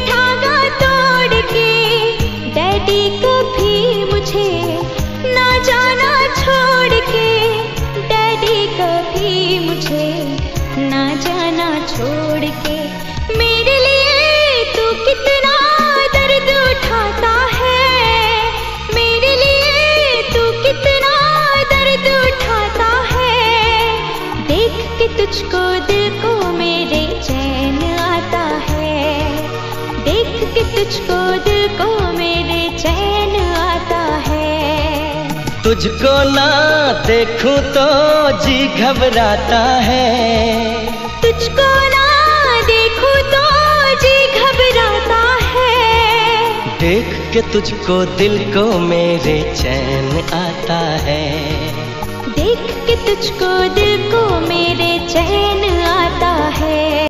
धागा तोड़ के डैडी कभी मुझे ना जाना छोड़ के, डैडी कभी मुझे ना जाना छोड़ के। मेरे लिए तू कितना दर्द उठाता है, मेरे लिए तू कितना दर्द उठाता है। देख के तुझको दिल को मेरे चैन आता है, देख के तुझको दिल को मेरे चैन आता है। तुझको ना देखूं तो जी घबराता है, तुझको ना देखूं तो जी घबराता है। देख के तुझको दिल को मेरे चैन आता है, देख के तुझको दिल को मेरे चैन आता है।